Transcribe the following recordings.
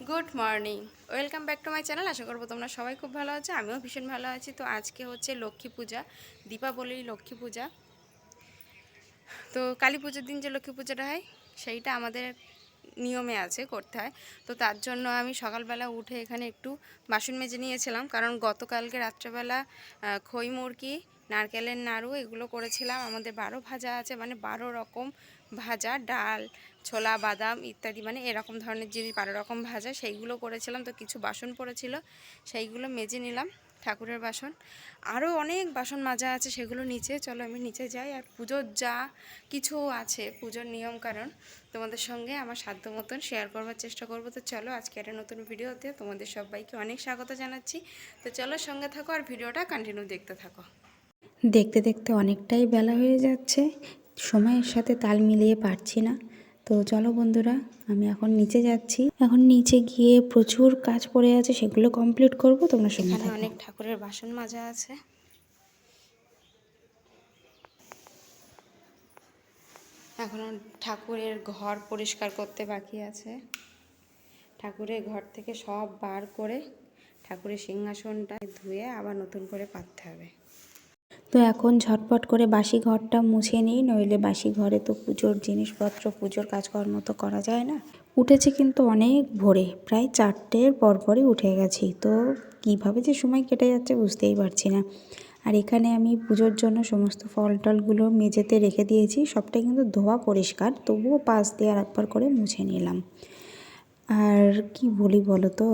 Good morning, welcome back to my channel. আশা করবো তোমরা সবাই খুব ভালো আছো, আমিও ভীষণ ভালো আছি। তো আজকে হচ্ছে লক্ষ্মী পূজা, দীপাবলির লক্ষ্মী পূজা। তো কালী পুজোর দিন যে লক্ষ্মী পূজাটা হয় সেইটা আমাদের নিয়মে আছে, করতে হয়। তো তার জন্য আমি সকালবেলা উঠে এখানে একটু বাসন মেজে নিয়েছিলাম, কারণ গতকালকে রাত্রেবেলা খই মুরগি, নারকেলের নাড়ু এগুলো করেছিলাম। আমাদের 12 ভাজা আছে, মানে 12 রকম ভাজা, ডাল, ছোলা, বাদাম ইত্যাদি, মানে এরকম ধরনের জিনিস 12 রকম ভাজা, সেইগুলো করেছিলাম। তো কিছু বাসন পড়েছিল, সেইগুলো মেজে নিলাম, ঠাকুরের বাসন। আরও অনেক বাসন মাজা আছে, সেগুলো নিচে। চলো আমি নিচে যাই, আর পুজোর যা কিছু আছে, পুজোর নিয়ম কারণ তোমাদের সঙ্গে আমার সাধ্য মতন শেয়ার করবার চেষ্টা করব। তো চলো আজকে একটা নতুন ভিডিওতে তোমাদের সবাইকে অনেক স্বাগত জানাচ্ছি। তো চলো সঙ্গে থাকো আর ভিডিওটা কন্টিনিউ দেখতে থাকো। দেখতে দেখতে অনেকটাই বেলা হয়ে যাচ্ছে, সময়ের সাথে তাল মিলিয়ে পারছি না। তো চলো বন্ধুরা, আমি এখন নিচে যাচ্ছি। এখন নিচে গিয়ে প্রচুর কাজ পড়ে আছে, সেগুলো কমপ্লিট করব। তোমরা সঙ্গে এখানে থাকো। অনেক ঠাকুরের বাসন মাজা আছে। এখনও ঠাকুরের ঘর পরিষ্কার করতে বাকি আছে। ঠাকুরের ঘর থেকে সব বার করে ঠাকুরের সিংহাসনটা ধুয়ে আবার নতুন করে পাততে হবে। তো এখন ঝটপট করে বাসি ঘরটা মুছে নিই, নইলে বাসি ঘরে তো পুজোর জিনিসপত্র, পুজোর কাজকর্ম তো করা যায় না। উঠেছে কিন্তু অনেক ভোরে, প্রায় 4টের পরপরই উঠে গেছি। তো কিভাবে যে সময় কেটে যাচ্ছে বুঝতেই পারছি না। আর এখানে আমি পুজোর জন্য সমস্ত ফল টলগুলো মেঝেতে রেখে দিয়েছি, সবটা কিন্তু ধোয়া পরিষ্কার, তবুও পাশ দিয়ে আরেকবার করে মুছে নিলাম। আর কি বলি বলো তো,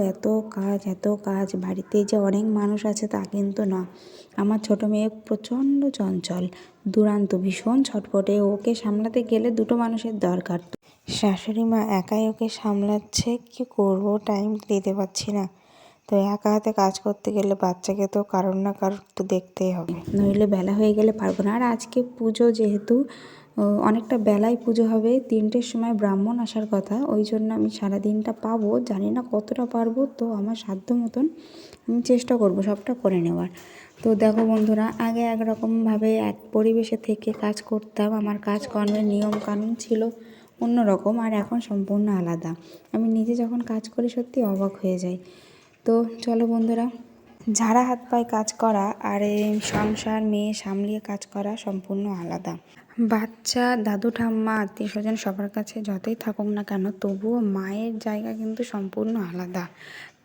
এত কাজ বাড়িতে যে অনেক মানুষ আছে তা কিন্তু না। আমার ছোট মেয়ে প্রচণ্ড চঞ্চল, দুরান্ত, ভীষণ ছটফটে। ওকে সামলাতে গেলে দুটো মানুষের দরকার। শাশুড়ি মা একাই ওকে সামলাচ্ছে, কি করব, টাইম দিতে পারছি না। তো একা হাতে কাজ করতে গেলে বাচ্চাকে তো কারোর না কারোর তো দেখতেই হবে, নইলে বেলা হয়ে গেলে পারবো না। আর আজকে পুজো যেহেতু অনেকটা বেলায় পুজো হবে, 3টের সময় ব্রাহ্মণ আসার কথা, ওই জন্য আমি সারা দিনটা পাবো, জানি না কতটা পারবো। তো আমার সাধ্য মতন আমি চেষ্টা করব সবটা করে নেওয়ার। তো দেখো বন্ধুরা, আগে একরকমভাবে এক পরিবেশে থেকে কাজ করতাম, আমার কাজকর্মের নিয়ম কানুন ছিল অন্যরকম, আর এখন সম্পূর্ণ আলাদা। আমি নিজে যখন কাজ করি সত্যি অবাক হয়ে যাই। তো চলো বন্ধুরা, ঝাড়া হাত পায়ে কাজ করা আর এই সংসার মেয়ে সামলিয়ে কাজ করা সম্পূর্ণ আলাদা। বাচ্চা, দাদু ঠাম্মা, আত্মীয় স্বজন সবার কাছে যতই থাকুক না কেন, তবুও মায়ের জায়গা কিন্তু সম্পূর্ণ আলাদা।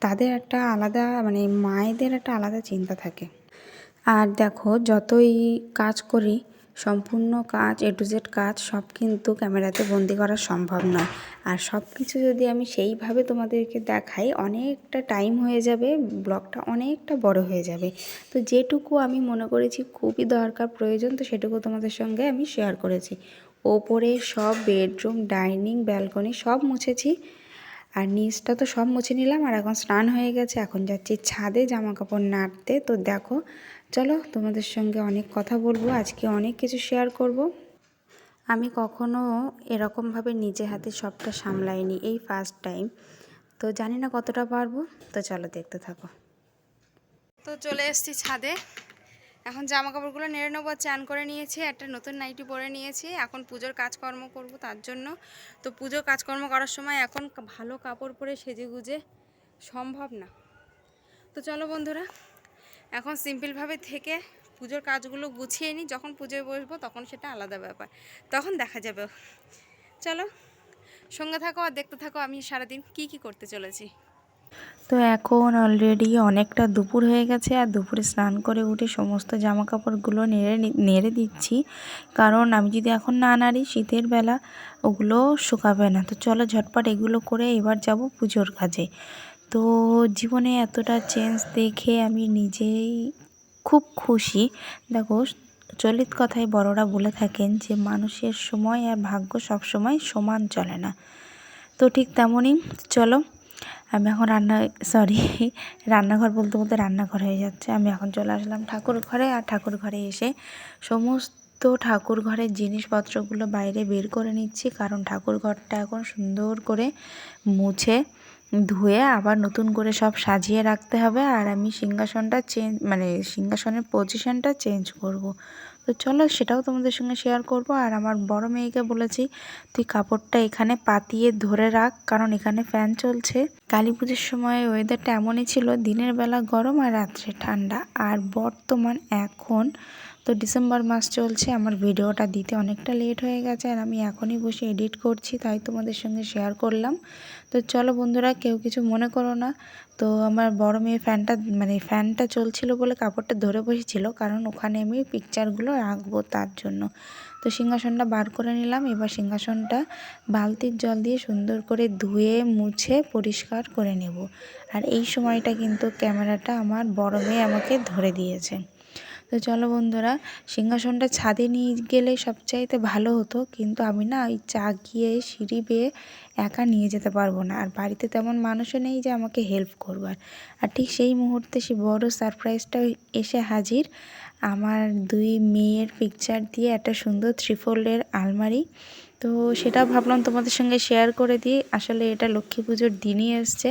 তাদের একটা আলাদা, মানে মায়েদের একটা আলাদা চিন্তা থাকে। আর দেখো, যতই কাজ করি, সম্পূর্ণ কাজ, এ টু জেড কাজ সব কিন্তু ক্যামেরাতে বন্দি করা সম্ভব নয়। আর সব কিছু যদি আমি সেইভাবে তোমাদেরকে দেখাই, অনেকটা টাইম হয়ে যাবে, ব্লগটা অনেকটা বড় হয়ে যাবে। তো যেটুকু আমি মনে করেছি খুবই দরকার, প্রয়োজন, তো সেটুকু তোমাদের সঙ্গে আমি শেয়ার করেছি। ওপরে সব বেডরুম, ডাইনিং, ব্যালকনি সব মুছেছি, আর নিচটা তো সব মুছে নিলাম। আর এখন স্নান হয়ে গেছে, এখন যাচ্ছি ছাদে জামা কাপড় নাড়তে। তো দেখো, চলো তোমাদের সঙ্গে অনেক কথা বলবো, আজকে অনেক কিছু শেয়ার করব। আমি কখনো এরকমভাবে নিজে হাতে সবটা সামলাইনি, এই ফার্স্ট টাইম। তো জানি না কতটা পারবো। তো চলো দেখতে থাকো। তো চলে এসেছি ছাদে, এখন জামা কাপড়গুলো নেড়ে নেবো। চান করে নিয়েছি, একটা নতুন নাইটি পরে নিয়েছি, এখন পুজোর কাজকর্ম করব তার জন্য। তো পুজোর কাজকর্ম করার সময় এখন ভালো কাপড় পরে সেজে গুজে সম্ভব না। তো চলো বন্ধুরা, এখন সিম্পলভাবে থেকে পুজোর কাজগুলো গুছিয়ে নিই, যখন পুজোয় বসবো তখন সেটা আলাদা ব্যাপার, তখন দেখা যাবে। চলো সঙ্গে থাকো আর দেখতে থাকো আমি সারাদিন কি করতে চলেছি। তো এখন অলরেডি অনেকটা দুপুর হয়ে গেছে, আর দুপুরে স্নান করে উঠে সমস্ত জামা কাপড়গুলো নেড়ে দিচ্ছি, কারণ আমি যদি এখন না নাড়ি শীতের বেলা ওগুলো শুকাবে না। তো চলো ঝটপট এগুলো করে এবার যাব পুজোর কাজে। তো জীবনে এতটা চেঞ্জ দেখে আমি নিজেই খুব খুশি। দেখো, চলিত কথায় বড়রা বলে থাকেন যে মানুষের সময় আর ভাগ্য সব সময় সমান চলে না। তো ঠিক তেমনই। চলো, আমি এখন রান্নাঘর বলতে বলতে রান্নাঘর হয়ে যাচ্ছে। আমি এখন চলে আসলাম ঠাকুর ঘরে, আর ঠাকুর ঘরে এসে সমস্ত ঠাকুর ঘরের জিনিসপত্রগুলো বাইরে বের করে নিচ্ছি, কারণ ঠাকুর ঘরটা এখন সুন্দর করে মুছে ধুয়ে আবার নতুন করে সব সাজিয়ে রাখতে হবে। আর আমি সিংহাসনটা সিংহাসনের পজিশনটা চেঞ্জ করব। তো চলো সেটাও তোমাদের সঙ্গে শেয়ার করব। আর আমার বড় মেয়েকে বলেছি তুই কাপড়টা এখানে পাতিয়ে ধরে রাখ, কারণ এখানে ফ্যান চলছে। কালী পুজোর সময় ওয়েদারটা এমনই ছিল, দিনের বেলা গরম আর রাত্রে ঠান্ডা। আর বর্তমান এখন তো ডিসেম্বর মাস চলছে, আমার ভিডিওটা দিতে অনেকটা লেট হয়ে গেছে আর আমি এখনই বসে এডিট করছি, তাই তোমাদের সঙ্গে শেয়ার করলাম। তো চলো বন্ধুরা, কেউ কিছু মনে করো না। তো আমার বড় মেয়ে ফ্যানটা চলছিল বলে কাপড়টা ধরে বসেছিল, কারণ ওখানে আমি পিকচারগুলো রাখবো তার জন্য। তো সিংহাসনটা বার করে নিলাম। এবার সিংহাসনটা বালতির জল দিয়ে সুন্দর করে ধুয়ে মুছে পরিষ্কার করে নেব। আর এই সময়টা কিন্তু ক্যামেরাটা আমার বড় মেয়ে আমাকে ধরে দিয়েছে। তো চলো বন্ধুরা, সিংহাসনটা ছাদে নিয়ে গেলে সবচাইতে ভালো হতো, কিন্তু আমি না ওই চাগিয়ে সিঁড়ি বেয়ে একা নিয়ে যেতে পারবো না। আর বাড়িতে তেমন মানুষও নেই যে আমাকে হেল্প করবার। আর ঠিক সেই মুহূর্তে সেই বড় সারপ্রাইজটা এসে হাজির। আমার 2 মেয়ের পিকচার দিয়ে একটা সুন্দর 3 ফোল্ডের আলমারি। তো সেটা ভাবলাম তোমাদের সঙ্গে শেয়ার করে দিই। আসলে এটা লক্ষ্মী পুজোর দিনই এসছে,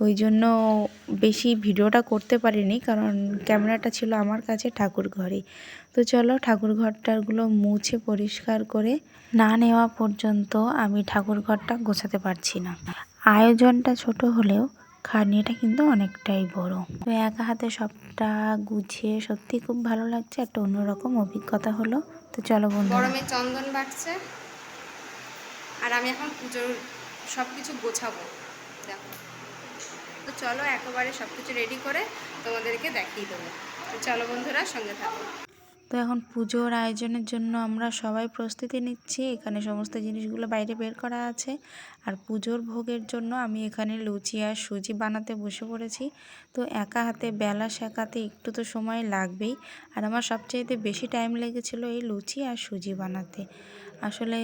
ওই জন্য বেশি ভিডিওটা করতে পারিনি, কারণ ক্যামেরাটা ছিল আমার কাছে ঠাকুর ঘরে। তো চলো, ঠাকুর ঘরটাগুলো মুছে পরিষ্কার করে না নেওয়া পর্যন্ত আমি ঠাকুর ঘরটা গোছাতে পারছি না। আয়োজনটা ছোট হলেও খাটনিটা কিন্তু অনেকটাই বড়। তো একা হাতে সবটা গুছিয়ে সত্যি খুব ভালো লাগছে, একটা অন্যরকম অভিজ্ঞতা হলো। তো চলো বন্ধু, বড় মেয়ে চন্দন বাটছে আর আমি এখন পুজোর সব কিছু গোছাবো, দেখো। তো চলো একেবারে সব কিছু রেডি করে তোমাদেরকে দেখিয়ে দেবো। তো চলো বন্ধুরা, সঙ্গে থাকো। তো এখন পুজোর আয়োজনের জন্য আমরা সবাই প্রস্তুতি নিচ্ছি। এখানে সমস্ত জিনিসগুলো বাইরে বের করা আছে। আর পুজোর ভোগের জন্য আমি এখানে লুচি আর সুজি বানাতে বসে পড়েছি। তো একা হাতে বেলা শেখাতে একটু তো সময় লাগবেই। আর আমার সবচাইতে বেশি টাইম লেগেছিল এই লুচি আর সুজি বানাতে। আসলে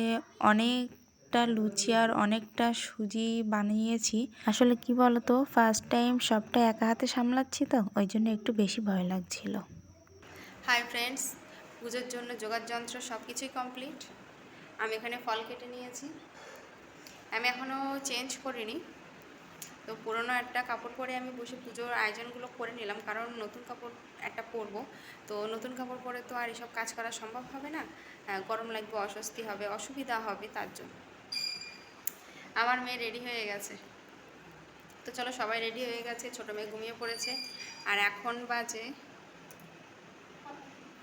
অনেকটা লুচি আর অনেকটা সুজি বানিয়েছি। আসলে কি বলতো, ফার্স্ট টাইম সবটা একা হাতে সামলাচ্ছি, তো ওই জন্য একটু বেশি ভয় লাগছিল। হাই ফ্রেন্ডস, পুজোর জন্য যোগাড়যন্ত্র সব কিছুই কমপ্লিট। আমি এখানে ফল কেটে নিয়েছি। আমি এখনও চেঞ্জ করিনি, তো পুরোনো একটা কাপড় পরে আমি বসে পুজোর আয়োজনগুলো করে নিলাম, কারণ নতুন কাপড় একটা পরবো। তো নতুন কাপড় পরে তো আর এসব কাজ করা সম্ভব হবে না, গরম লাগবে, অস্বস্তি হবে, অসুবিধা হবে, তার জন্য। আমার মেয়ে রেডি হয়ে গেছে। তো চলো, সবাই রেডি হয়ে গেছে, ছোটো মেয়ে ঘুমিয়ে পড়েছে। আর এখন বাজে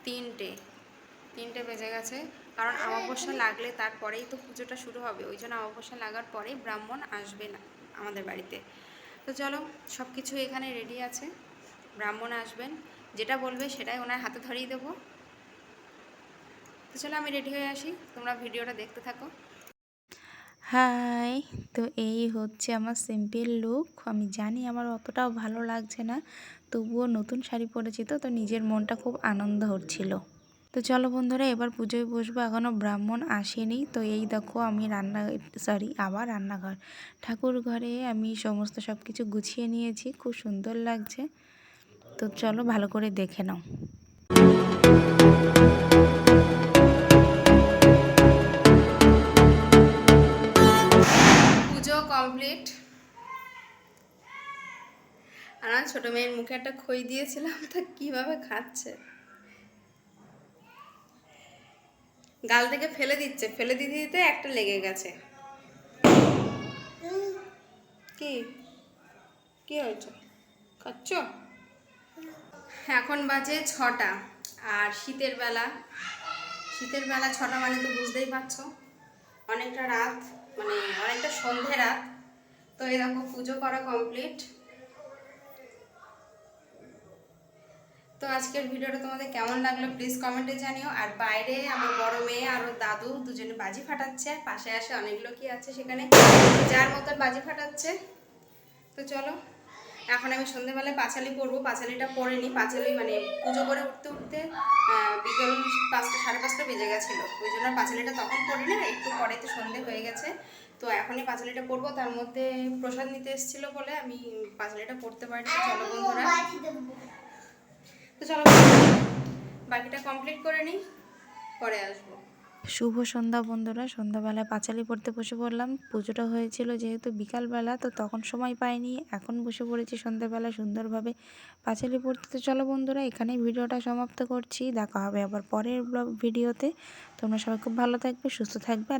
3টে বেজে গেছে, কারণ অমাবস্যা লাগলে তারপরেই তো পুজোটা শুরু হবে। ওই জন্য অমাবস্যা লাগার পরেই ব্রাহ্মণ আসবে না আমাদের বাড়িতে। তো চলো, সব কিছু এখানে রেডি আছে। ব্রাহ্মণ আসবেন, যেটা বলবে সেটাই ওনার হাতে ধরিয়ে দেবো। তো চলো, আমি রেডি হয়ে আসি, তোমরা ভিডিওটা দেখতে থাকো। হাই, তো এই হচ্ছে আমার সিম্পল লুক। আমি জানি আমার অতটাও ভালো লাগছে না, তবুও নতুন শাড়ি পরেছি তো নিজের মনটা খুব আনন্দ হচ্ছিল। তো চলো বন্ধুরা, এবার পুজোয় বসবো। এখনও ব্রাহ্মণ আসেনি। তো এই দেখো, আমি আবার রান্নাঘর, ঠাকুর ঘরে আমি সমস্ত সব কিছু গুছিয়ে নিয়েছি, খুব সুন্দর লাগছে। তো চলো ভালো করে দেখে নাও। পুজো কমপ্লিট। আর আমার ছোটো মেয়ের মুখে একটা খই দিয়েছিলাম, তা কীভাবে খাচ্ছে, গাল থেকে ফেলে দিচ্ছে, ফেলে দিতে দিতে একটা লেগে গেছে। কি কি হয়েছে, খাচ্ছ? এখন বাজে 6টা। আর শীতের বেলা 6টা মানে তো বুঝতেই পারছো, অনেকটা রাত, মানে অনেকটা সন্ধে রাত। তো এরকম পুজো করা কমপ্লিট। তো আজকের ভিডিওটা তোমাদের কেমন লাগলো প্লিজ কমেন্টে জানিও। আর বাইরে আমার বড় মেয়ে আর ওর দাদু দুজনে বাজি ফাটাচ্ছে, পাশে আসে অনেক লোকই আছে সেখানে, যার মতন বাজি ফাটাচ্ছে। তো চলো, এখন আমি সন্ধ্যেবেলায় পাঁচালি পরবো। পাঁচালিটা পরে নিই। পাঁচালি মানে পুজো করে উঠতে উঠতে বিকেল 5টা 5:30 বেজে গেছিলো, ওই জন্য পাঁচালিটা তখন পড়ি না, একটু পরে তো সন্ধে হয়ে গেছে। তো এখনই পাঁচালিটা পরবো। তার মধ্যে প্রসাদ নিতে এসেছিলো বলে আমি পাঁচালিটা পড়তে পারিনি। চলো বন্ধুরা, তো চলো বাকিটা কমপ্লিট করে নিই, পরে আসবো। শুভ সন্ধ্যা বন্ধুরা, সন্ধ্যাবেলায় পাঁচালি পড়তে বসে পড়লাম। পুজোটা হয়েছিল যেহেতু বিকালবেলা, তো তখন সময় পাইনি, এখন বসে পড়েছি সন্ধ্যাবেলা সুন্দরভাবে পাঁচালি পড়তে। তো চলো বন্ধুরা, এখানেই ভিডিওটা সমাপ্ত করছি। দেখা হবে আবার পরের ভিডিওতে। তোমরা সবাই খুব ভালো থাকবে, সুস্থ থাকবে।